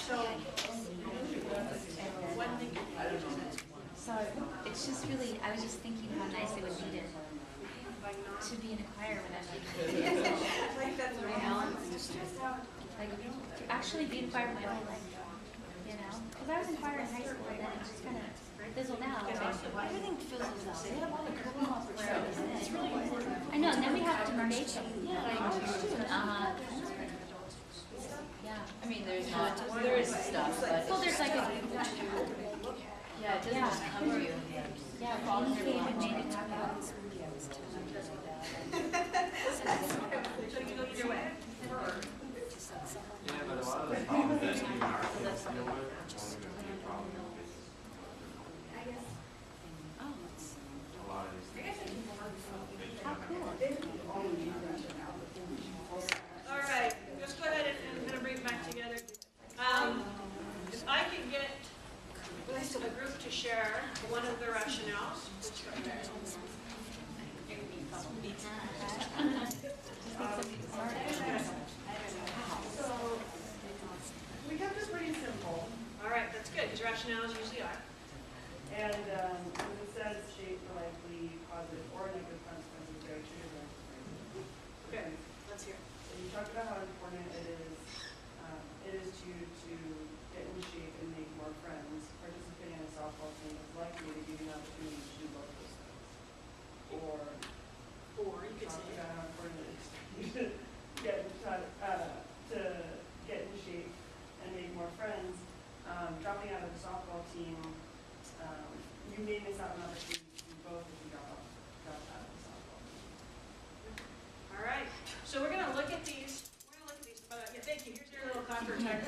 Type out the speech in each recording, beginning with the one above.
So it's just really, I was just thinking how nice it would be to be in a choir with everybody. Like that's right now. Like to actually be in choir my whole life, you know? Because I was in choir in high school and then it just kind of fizzled out. Everything fizzles out. They have all the cool It's really important. I know, and then we have to merge them. Yeah. I mean, there is stuff, but Well, there's like a, yeah, it doesn't just come to you. yeah, Paul came and made it happen. So you go either way. Yeah, but a lot of the problems that you deal with, only gonna be a problem in business. A lot of these things. How cool. All right, let's go ahead and kind of bring it back together. If I can get a group to share one of the rationales. So, we kept this pretty simple, All right, that's good, because rationales usually are. and as it says, shape the likely positive or negative consequences of very true. Okay, let's hear. So you talked about how important it is to get in shape and make more friends. Participating in a softball team is likely to give you an opportunity to do both those things. Or Or you could talk say, about how important it is to get in shape and make more friends. Dropping out of the softball team, you may miss out on an opportunity to do both if you drop out of the softball team. all right. So we're going to look at these. Yeah, thank you. Here's your little copper check.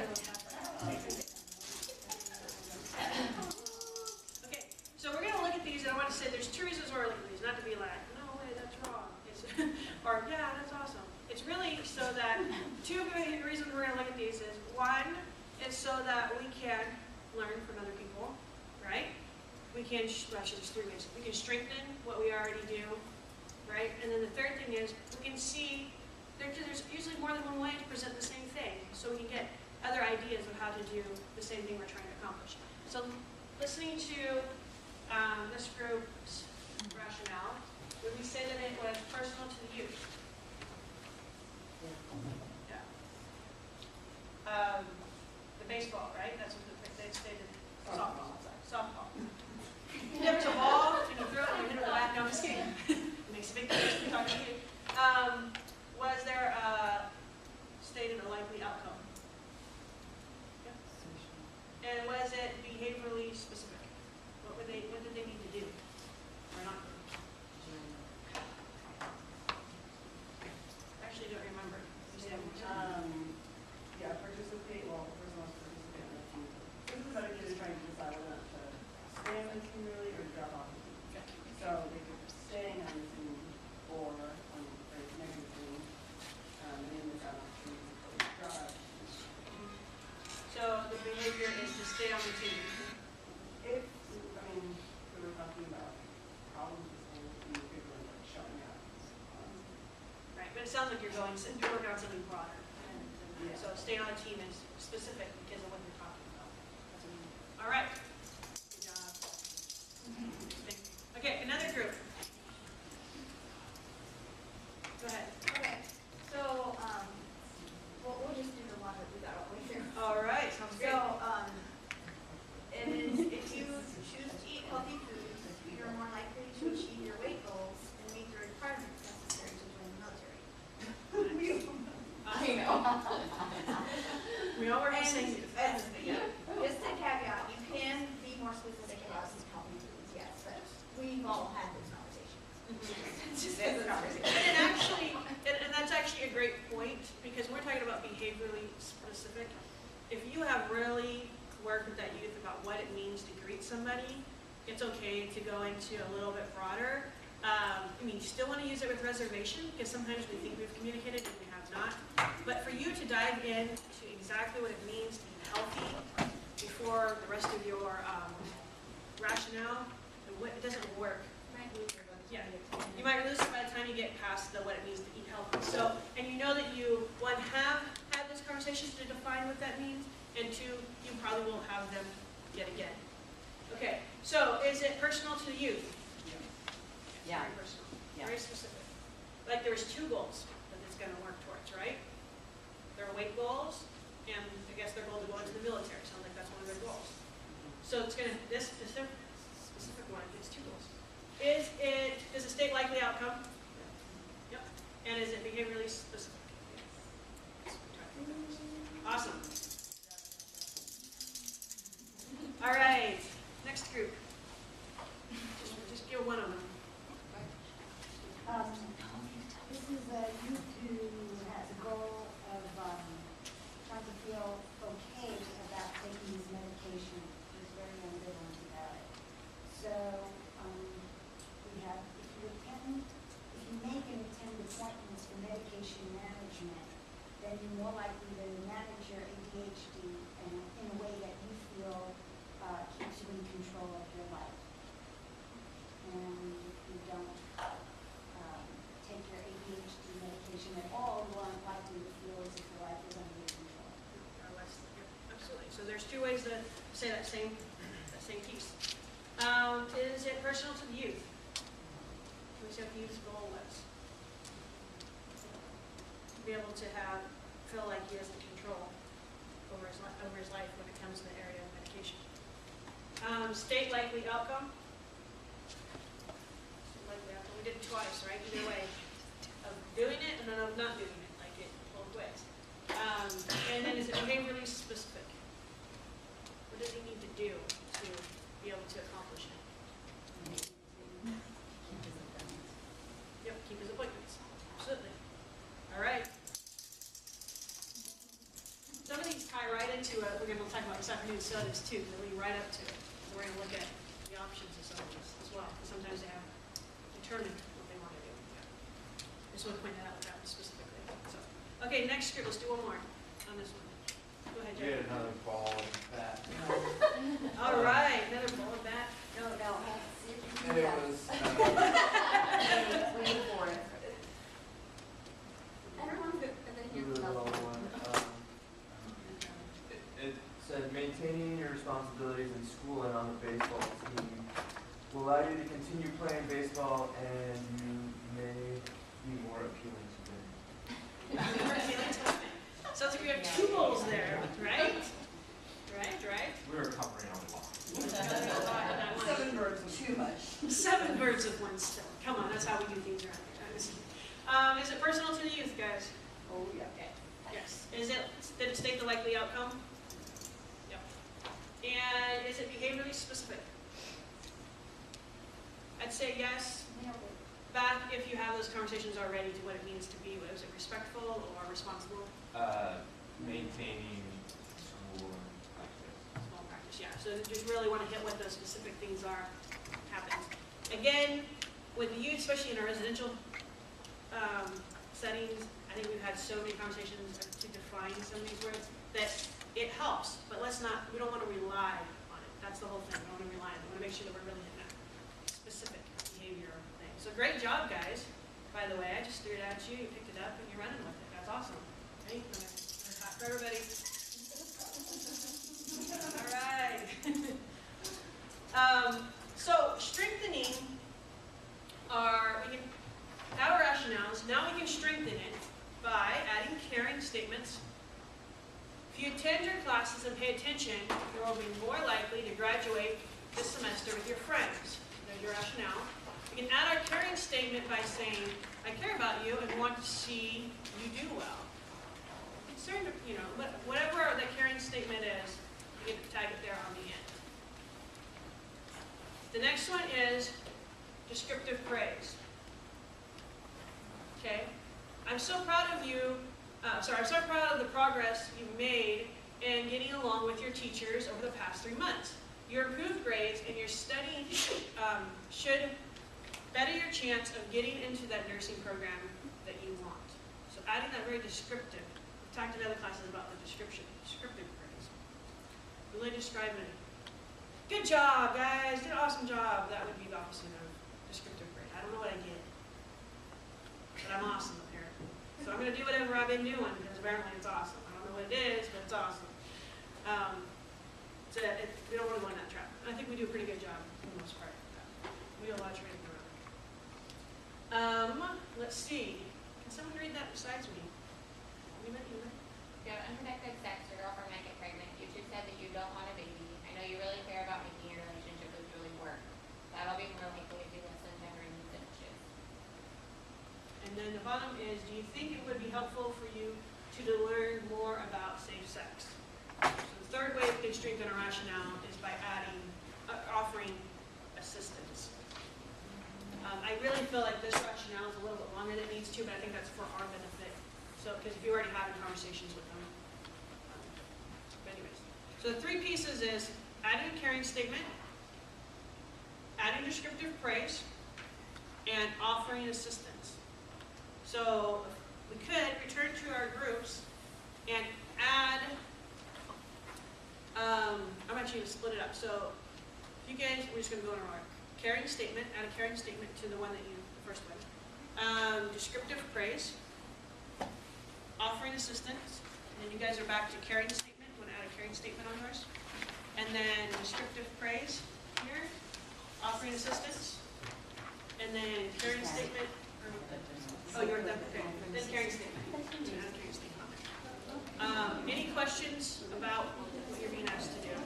Okay, so we're going to look at these, and I want to say there's two reasons why we're looking at these. Not to be like, no way, that's wrong. Or, yeah, that's awesome. It's really so that two reasons we're going to look at these is, one is so that we can learn from other people, right? We can, actually there's three ways. We can strengthen what we already do, right? And then the third thing is we can see there's usually more than one way to present the same thing, so we can get other ideas of how to do the same thing we're trying to accomplish. So listening to this group's rationale, would we say that it was personal to the youth? Yeah. The baseball, right? That's what they stated. Softball. Softball. You have a ball and you throw it and you hit it with a bat. No, I'm just kidding. It makes a big difference when you're talking to you. Was there stated a likely outcome? Yeah. And was it behaviorally specific? What did they need to do? Or not? Actually, I don't remember. Yeah, participate, well, the person wants to participate in the team. This is about a kid who's trying to decide whether or not to stay on the team really or drop off the team. So they could staying on the team or on the negative team, and then miss out on opportunities to drop out. So the behavior is to stay on the team. If, I mean, we were talking about problems with things, and people are like shutting out. Right, but it sounds like you're working on something broader. Yeah. So stay on a team is specific because of what you're talking about. That's what you mean. All right. Good job. Okay, another group. Go ahead. Okay, so, we'll just do the one that we got all the way through. All right, sounds good. So, it is, if you choose to eat healthy foods, you're more likely to achieve your weight goals and meet the requirements necessary to join the military. I know. We all work the same. Just a caveat, you can be more specific about these healthy foods, yes, but we've all had those conversations. It's just a conversation. And actually, and that's actually a great point because we're talking about behaviorally specific. If you have really worked with that youth about what it means to greet somebody, it's okay to go into a little bit broader. I mean, you still want to use it with reservation because sometimes we think we've communicated and we have not. But for you to dive in to exactly what it means to be healthy before the rest of your rationale, it doesn't work. Yeah, you might lose it by the time you get past what it means to eat healthy. So, and you know that you, have had those conversations to define what that means, and 2, you probably won't have them yet again. Okay, so is it personal to the youth? Yeah. Very personal, Yeah. very specific. Like there's 2 goals that it's going to work towards, right? There are weight goals, and I guess their goal to go into the military. Sounds like that's one of their goals. So it's going to, this specific one, it's 2 goals. Is a state likely outcome? Yep. And is it behaviorally specific? Awesome. All right, next group. Just give one of them. This is a youth who has a goal of trying to feel okay about taking his medication. He's very ambivalent about it. So we have, if you make and attend appointments for medication management, then you're more likely to manage your ADHD in a way that you feel keeps you in control of your life. And if you don't take your ADHD medication at all, you aren't likely to feel as if your life is under your control. Absolutely. So there's 2 ways to say that same piece. Is it personal to the youth? Can we say what the youth's goal was? To be able to feel like he has the control over his life when it comes to the area of medication. State likely outcome. Likely outcome. We did it twice, right? Either way, of doing it and then of not doing it, like it both ways. And then is it behaviorally specific? What does he need to do to be able to accomplish it? Yep, keep his appointments. Absolutely. All right. Some of these tie right into we're going to talk about this afternoon studies too, that lead right up to it. So we're going to look at the options of some of these as well, because sometimes they have determined what they want to do. I just want to point that out specifically. So, okay, next group. Let's do one more on this one. Go ahead, We Jay. had another ball of bat. All right, another ball of bat. No. And it was, Wait for it. it was a low one. It said, maintaining your responsibilities in school and on the baseball team will allow you to continue playing baseball, and you may be more appealing to women. Sounds like we have 2 goals there, right? Right? We were covering a lot. 7 birds is too much. 7 birds with 1 stone. Come on, that's how we do things around here. Is it personal to the youth, guys? Oh, yeah. Yes. Did it state the likely outcome? Yep. And is it behaviorally specific? I'd say yes. Back if you have those conversations already to what it means to be, was it respectful or responsible? Maintaining school and practice. Small practice, yeah. So just really want to hit what those specific things are, happens. Again, with the youth, especially in our residential settings, I think we've had so many conversations to define some of these words that it helps, but we don't want to rely on it. That's the whole thing. We don't want to rely on it. We want to make sure that we're really hitting that specific behavior thing. So great job, guys. By the way, I just threw it at you, you picked it up, and you're running with it. That's awesome. Hey, I'm gonna clap for everybody. All right. So strengthening we can have our rationales. Now we can strengthen it by adding caring statements. If you attend your classes and pay attention, you will be more likely to graduate this semester with your friends. There's your rationale. We can add our caring statement by saying, I care about you and want to see you do well. Concerned, whatever the caring statement is, you get to tag it there on the end. The next one is descriptive praise. Okay? I'm so proud of you. I'm so proud of the progress you've made in getting along with your teachers over the past 3 months. Your improved grades and your studying should better your chance of getting into that nursing program that you want. So adding that very descriptive. We've talked in other classes about the descriptive praise. Really describing it. Good job, guys. Did an awesome job. That would be the opposite of descriptive praise. I don't know what I did, but I'm awesome apparently. So I'm going to do whatever I've been doing because apparently it's awesome. I don't know what it is, but it's awesome. We don't want to go in that trap. I think we do a pretty good job for the most part. We do a lot of training around. Let's see. Can someone read that besides me? You met. Don't unprotected sex, your girlfriend might get pregnant. You two said that you don't want a baby. I know you really care about making your relationship with Julie work. That'll be more likely if you listen to her needs and wishes. And then the bottom is, do you think it would be helpful for you to learn more about safe sex? So the third way we can strengthen our rationale is by offering assistance. I really feel like this rationale is a little bit longer than it needs to, but I think that's for our benefit. So, because if you're already having conversations with them. But anyways, so the 3 pieces is adding a caring statement, adding descriptive praise, and offering assistance. So we could return to our groups and add, I'm actually going to split it up. So if you guys, we're just going to go in order. Caring statement, add a caring statement to the one that you, the first one. Descriptive praise, offering assistance, and then you guys are back to caring statement. You want to add a caring statement on yours. And then descriptive praise here, offering assistance, and then caring statement. Oh, you're done. Okay. Then caring statement. Add a caring statement on there. Any questions about what you're being asked to do?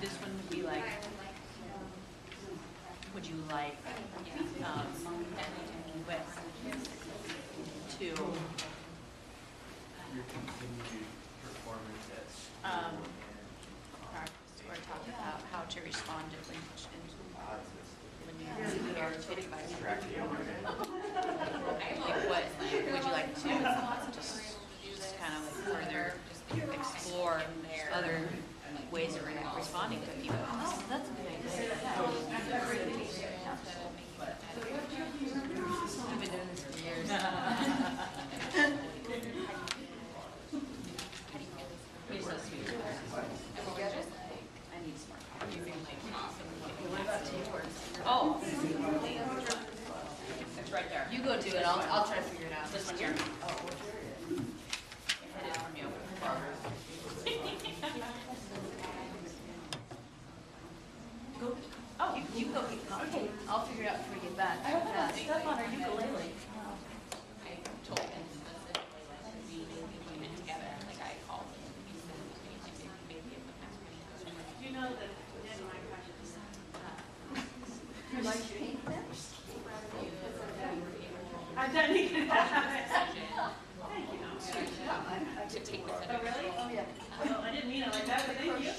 This one would be like, would you like to Your continued performance at school practice or talk about how to respond differently when you're here to advise? Like what would you like to just kind of like further explore other ways of responding to people? Oh, that's a good idea. You've been doing this for years. You're so sweet. I need smart coffee. What about tea? Oh, it's right there. You go do it. I'll try to figure it out. This one here. Oh, it is from you. Go. Oh, you go. Okay, I'll figure it out before we get back. I don't have stuff on our ukulele. I told him specifically, like, we need to put it together, like, I called him, he said, maybe if the past week. Do you know that in my practice? You like to paint them? I've done it. To take with it. Oh, really? Oh, yeah. Well, I didn't mean it like that, but thank you.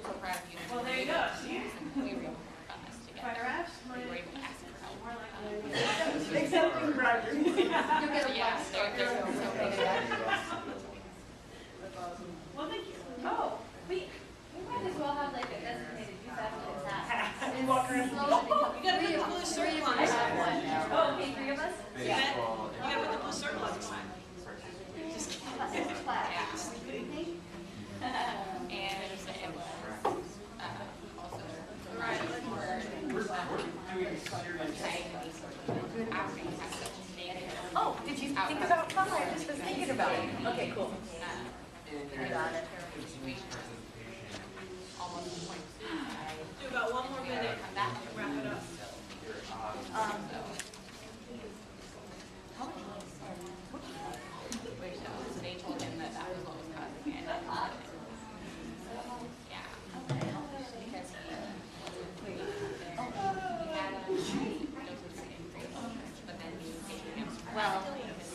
So proud of you. Well, there you go. See? We were able to work on this together. Photographs? We were able to ask for help. More like Except for bribery. Yeah, so there's Well, thank you. Oh, we might as well have like a designated youth advocate task. Walk around. You gotta put the blue circle on the side. Oh, okay, 3 of us? You gotta put the blue circle on the side. Class. And it was also Right. Oh, did you think about fun? I just was thinking about it. Okay, cool. I got it. almost point. Do about 1 more minute. Wrap it up. So they told him that was what was causing it. Yeah. Because he had but then he taking him. Well, is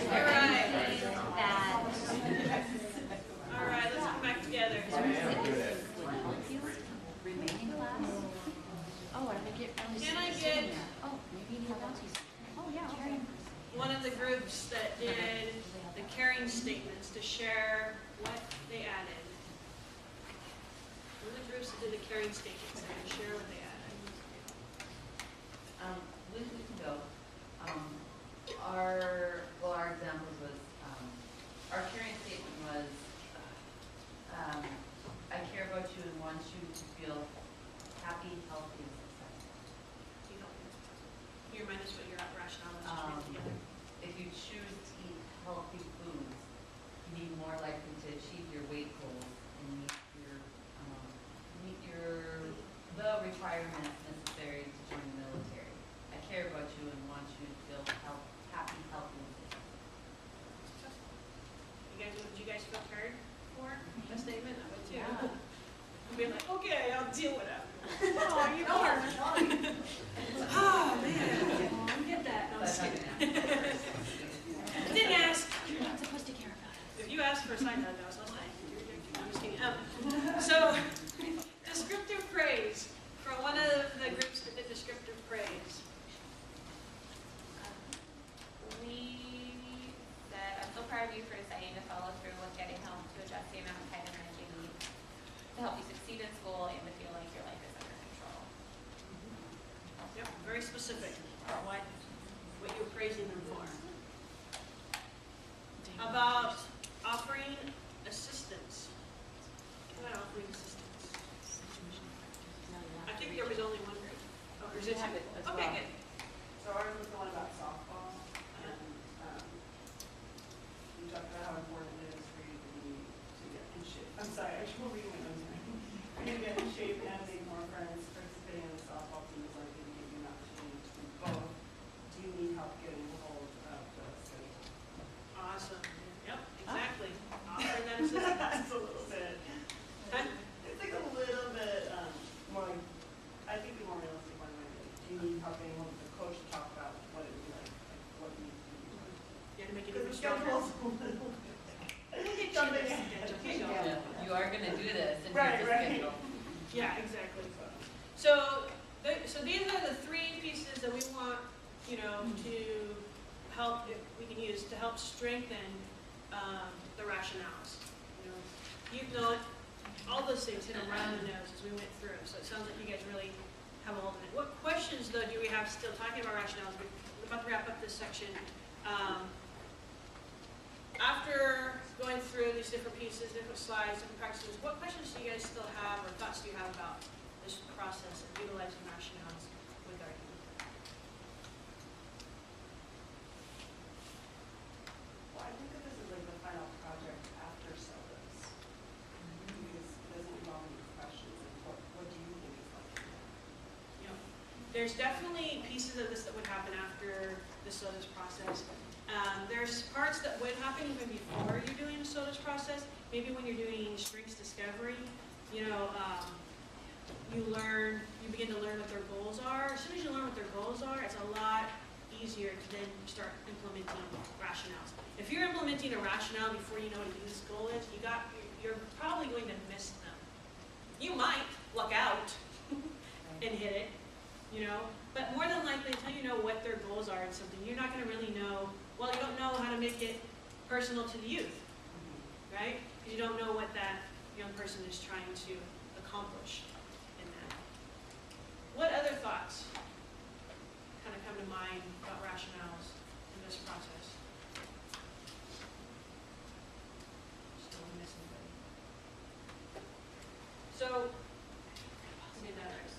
there Alright. anything that All right, let's come back together. remaining class? Oh, I think it. Can I get Oh, maybe you have Auntie's. Oh, yeah, okay. one of the groups that did the caring statements to share what they added? One of the groups that did the caring statements and share what they added. We can go. Our examples was, our caring statement was, I care about you and want you to feel happy, healthy, and successful. Can you remind us what your rationale was? requirements necessary to join the military. I care about you and want you to feel happy, healthy, and safe. Did you guys feel heard for a statement? I would too. I'd be like, okay, I'll deal with it. Oh, you are. Oh, man. I get that. No, I'm just kidding. I didn't ask. You're not supposed to care about it. If you ask for a side note, I was like, I'm just kidding. So, descriptive praise. For one of the groups that did descriptive praise. We said, I'm so proud of you for deciding to follow through with getting help to adjust the amount of time and energy you need to help you succeed in school and to feel like your life is under control. Yep, very specific about what you're praising them for. About offering assistance. What about offering assistance? I think there was only one group. Oh, there's have it as Okay, well. good. So ours was the one about softball, and we talked about how important it is for you to get in shape. I'm sorry, I should read my notes now. For you to get in shape and make more friends, participating in the softball team is likely to give you an opportunity to do both. Do you need help getting a hold of the schedule? Awesome. Yep, exactly. Offering that assistance. That's a little bit. Huh? It's like a little bit more like, I think the more realistic one might be, do you need help getting hold of the coach to talk about what it would be like what needs to be done? You have to make it Because even the stronger. schedule's a little bit. Something. Okay, Yeah, you are gonna do this and Right, here's the right. schedule. Yeah, exactly. So these are the three pieces that we want, to help, if we can use to help strengthen the rationales. You've known all those things hit around the nose as we went through. So it sounds like you guys really have a hold of it. What questions, though, do we have still talking about rationales? We're about to wrap up this section. After going through these different pieces, different slides, different practices, what questions do you guys still have or thoughts do you have about this process of utilizing rationales with our youth? Well, I think of this as like the final project after syllabus. Because it doesn't involve any questions. And what do you think is like? There's definitely pieces of this that would happen after the SOTUS process. There's parts that would happen even before you're doing the SOTUS process. Maybe when you're doing strengths discovery, you begin to learn what their goals are. As soon as you learn what their goals are, it's a lot easier to then start implementing rationales. If you're implementing a rationale before you know what a youth's goal is, you're probably going to miss them. You might luck out and hit it, but more than likely, until you know what their goals are in something, you're not going to really know. Well, you don't know how to make it personal to the youth, right? Because you don't know what that young person is trying to accomplish in that. What other thoughts kind of come to mind about rationales in this process? Still missing anybody. So, say that right.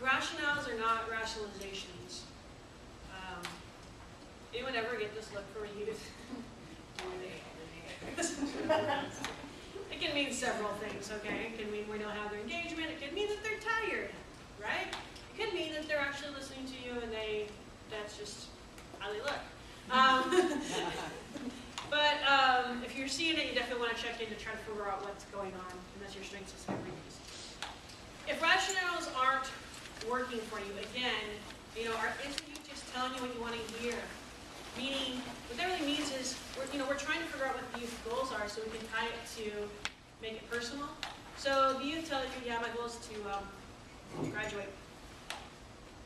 Rationales are not rationalizations. Anyone ever get this look for youth? It can mean several things, okay? It can mean we don't have their engagement. It can mean that they're tired, right? It could mean that they're actually listening to you and that's just how they look. But if you're seeing it, you definitely want to check in to try to figure out what's going on, and that's your strengths discovery piece. If rationales aren't working for you, again, isn't you just telling you what you want to hear? Meaning, what that really means is we're trying to figure out what the youth goals are so we can tie it to make it personal. So the youth tell you, yeah, my goal is to graduate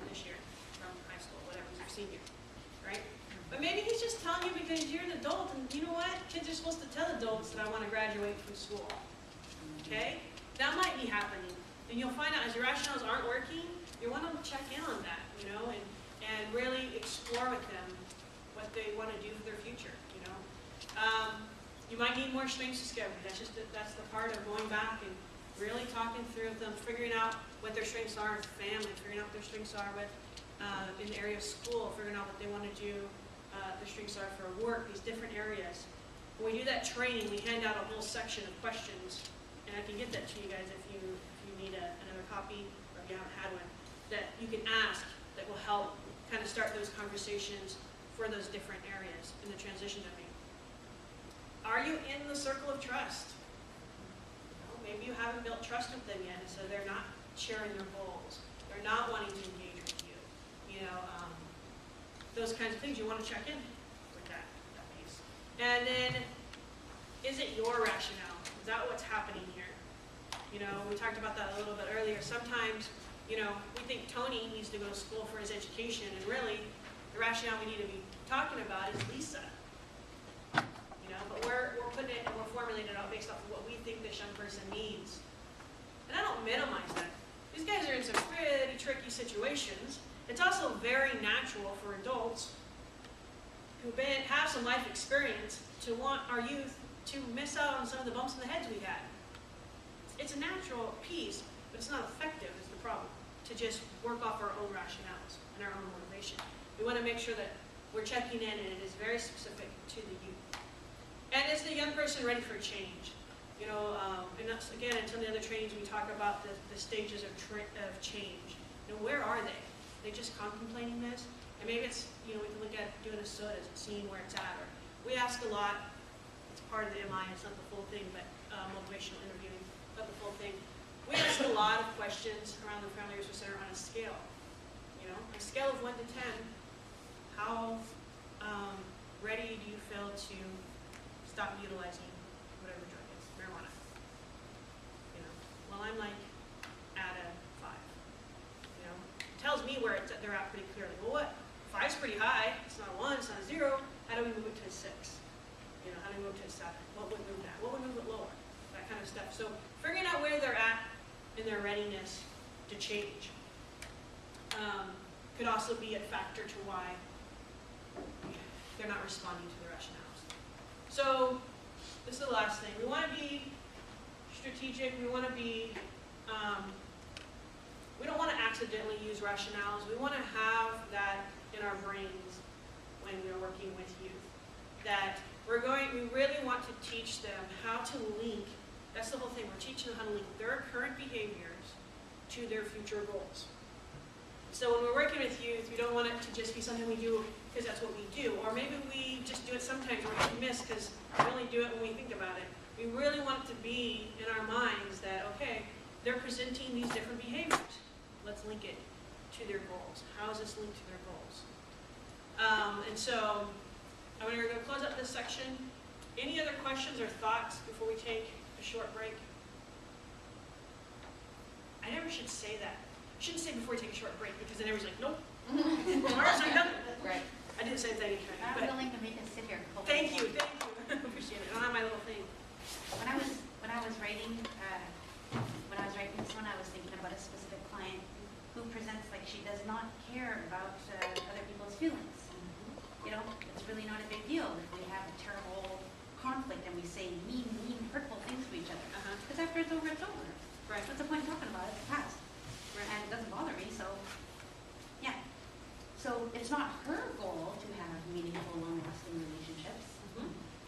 this year from high school, whatever, he's your senior, right? But maybe he's just telling you because you're an adult, and you know what? Kids are supposed to tell adults that I want to graduate from school, okay? That might be happening. And you'll find out as your rationales aren't working, you want to check in on that, and really explore with them what they want to do for their future, You might need more strengths discovery. That's the part of going back and really talking through with them, figuring out what their strengths are in family, figuring out what their strengths are in the area of school, figuring out what they want to do, their strengths are for work, these different areas. When we do that training, we hand out a whole section of questions, and I can get that to you guys if you need another copy, or if you haven't had one, that you can ask that will help kind of start those conversations for those different areas in the transition domain. Are you in the circle of trust? Maybe you haven't built trust with them yet, and so they're not sharing their goals. They're not wanting to engage with you. Those kinds of things, you want to check in with that piece. And then, is it your rationale? Is that what's happening here? We talked about that a little bit earlier. Sometimes, we think Tony needs to go to school for his education, and really, the rationale we need to be talking about is Lisa. But we're putting it and we're formulating it out based off of what we think this young person needs. And I don't minimize that. These guys are in some pretty tricky situations. It's also very natural for adults who have some life experience to want our youth to miss out on some of the bumps in the heads we've had. It's a natural piece, but it's not effective is the problem, to just work off our own rationales and our own motivation. We want to make sure that we're checking in and it is very specific to the youth. And is the young person ready for change? And that's, again, in some of the other trainings we talk about the stages of change. Where are they? Are they just contemplating this? And maybe it's, we can look at doing a SOTA and seeing where it's at. Or we ask a lot, it's part of the MI, it's not the full thing, but motivational interviewing, not the full thing. We ask a lot of questions around the Family Resource Center on a scale. A scale of 1 to 10, how ready do you feel to stop utilizing whatever drug is, marijuana? Well, I'm like at a 5. It tells me where they're at pretty clearly. Well, what? 5's pretty high. It's not a 1. It's not a 0. How do we move it to a 6? How do we move it to a 7? What would move that? What would move it lower? That kind of stuff. So figuring out where they're at in their readiness to change could also be a factor to why they're not responding to the rationales. So this is the last thing. We want to be strategic. We want to be, we don't want to accidentally use rationales. We want to have that in our brains when we're working with youth. That we really want to teach them how to link, that's the whole thing, we're teaching them how to link their current behaviors to their future goals. So when we're working with youth, we don't want it to just be something we do because that's what we do. Or maybe we just do it sometimes or we miss because we only do it when we think about it. We really want it to be in our minds that, okay, they're presenting these different behaviors. Let's link it to their goals. How is this linked to their goals? And so I'm going to close up this section. Any other questions or thoughts before we take a short break? I never should say that. I shouldn't say before we take a short break because then everyone's like, nope. Tomorrow's not done. Right. I didn't say that anytime. I'm But willing to make us sit here. thank you. Appreciate it. I don't have my little thing. When I was writing this one, I was thinking about a specific client who presents like she does not care about other people's feelings. It's really not a big deal if we have a terrible conflict and we say mean, hurtful things to each other. Because after it's over, it's over. Right. What's the point of talking about it? It's past. Right. And it doesn't bother me, so yeah. So it's not her goal to have meaningful, long-lasting relationships,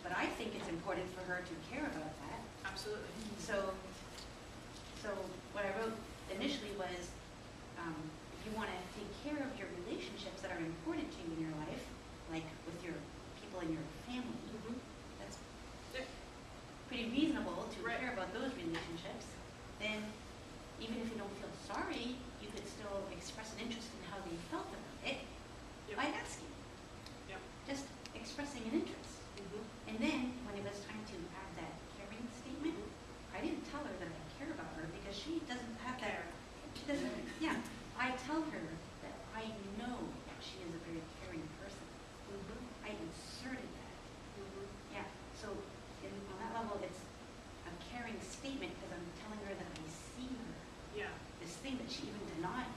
but I think it's important for her to care about that. Absolutely. So what I wrote initially was, if you want to take care of your relationships that are important to you in your life, like with your people in your family, that's pretty reasonable to care about those relationships. Then, even if you don't feel sorry, you could still express an interest in how they felt about it by asking. Just expressing an interest. And then, when it was time to add that caring statement, I didn't tell her that I care about her because she doesn't have that. She doesn't. Yeah, I tell her that I know that she is a very caring person. I inserted that. Yeah. So on that level, it's a caring statement because I'm telling her that I see her. Yeah. This thing that she even denies.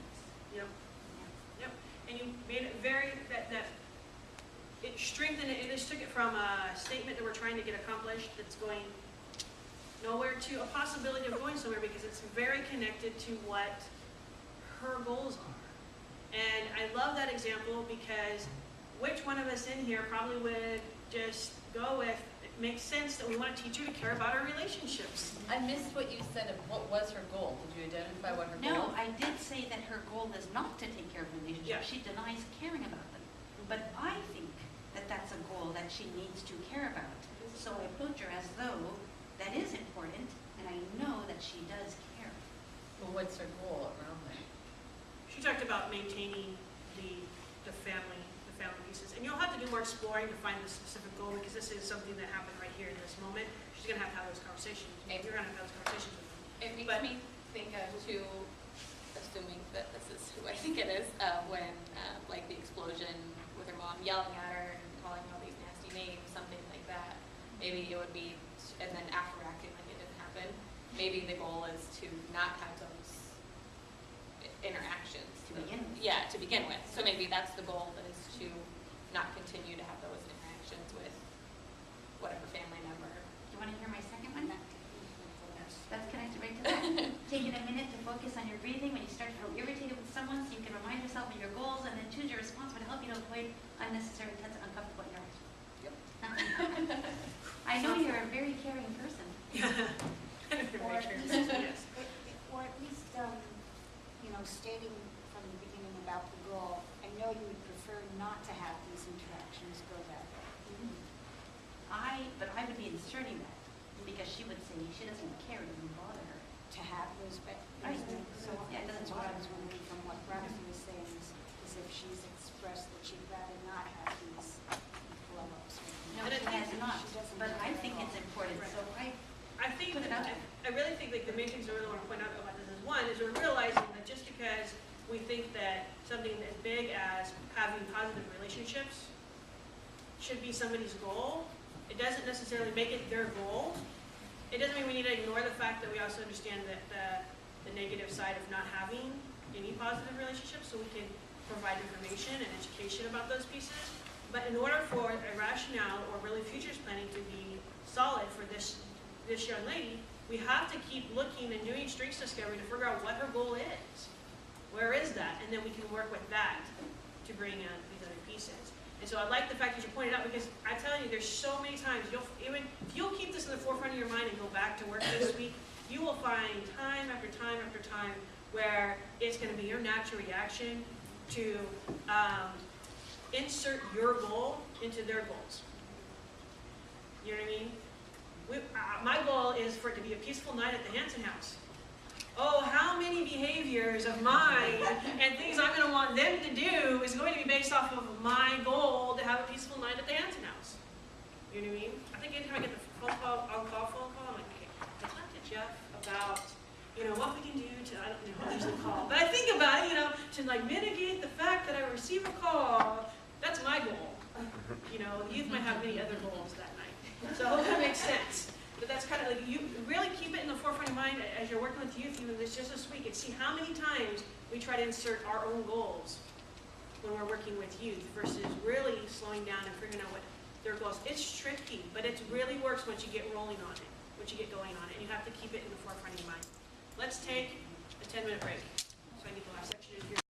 Yep. Yeah. Yep. And you made it very that it strengthened it. It just took it from a statement that we're trying to get accomplished that's going nowhere to a possibility of going somewhere because it's very connected to what her goals are. And I love that example because which one of us in here probably would just go with, makes sense that we want a teacher to care about our relationships. I missed what you said of what was her goal. Did you identify what her No, goal? I did say that her goal is not to take care of relationships. Yeah. She denies caring about them. But I think that that's a goal that she needs to care about. So I approach her as though that is important, and I know that she does care. Well, what's her goal around that? She talked about maintaining the family pieces. And you'll have to do more exploring to find the specific goal, because this is something that happened right here in this moment. She's gonna have to have those conversations. You're gonna have to have those conversations with them. It makes But- me think of two, assuming that this is who I think it is, when like the explosion with her mom yelling at her and calling her all these nasty names, something like that. Maybe it would be, and then after acting like it didn't happen, maybe the goal is to not have those interactions. To begin with. Yeah, to begin with. So maybe that's the goal, is to not continue to have those interactions with whatever family member. Do you want to hear my second one? That's connected right to that. Taking a minute to focus on your breathing when you start to feel irritated with someone, so you can remind yourself of your goals and then choose your response would help you to avoid unnecessary, intense, and uncomfortable interactions. Yep. I know you're a very caring person. Or at least, Yes. or at least, you know, stating from the beginning about the goal, I know you would prefer not to have these interactions go that way. But I would be inserting that, because she would say she doesn't care, it doesn't bother her. To have those, Right. so Yeah, it doesn't that's what I bother was her. wondering from what Roxy was saying, is if she's expressed that she'd rather not have these blow-ups. No, And I she think has not, she doesn't but I care at think all. it's important, Right. so I think, Put it out there. I really think like the main things I really want to point out about this is, one, is we're realizing that just because we think that something as big as having positive relationships should be somebody's goal, it doesn't necessarily make it their goal. It doesn't mean we need to ignore the fact that we also understand that the negative side of not having any positive relationships, so we can provide information and education about those pieces. But in order for a rationale or really futures planning to be solid for this young lady, we have to keep looking and doing strengths discovery to figure out what her goal is. Where is that? And then we can work with that to bring in these other pieces. And so I like the fact that you pointed out, because I tell you, there's so many times, if you'll keep this in the forefront of your mind and go back to work this week, you will find time after time after time where it's going to be your natural reaction to insert your goal into their goals. You know what I mean? My goal is for it to be a peaceful night at the Hanson house. Oh, how many behaviors of mine and things I'm going to want them to do is going to be based off of my goal to have a peaceful night at the Hanson house. You know what I mean? I think anytime I get the phone call, I'm like, okay, I talked to Jeff about, what we can do to, I don't know, I usually call, but I think about it, to like mitigate the fact that I receive a call. That's my goal. The youth might have many other goals that night. So I hope that makes sense. But that's kind of like, you really keep it in the forefront of your mind as you're working with youth, even just this week, and see how many times we try to insert our own goals when we're working with youth versus really slowing down and figuring out what their goals. It's tricky, but it really works once you get rolling on it, once you get going on it, and you have to keep it in the forefront of your mind. Let's take a 10-minute break. So I need the last section in here.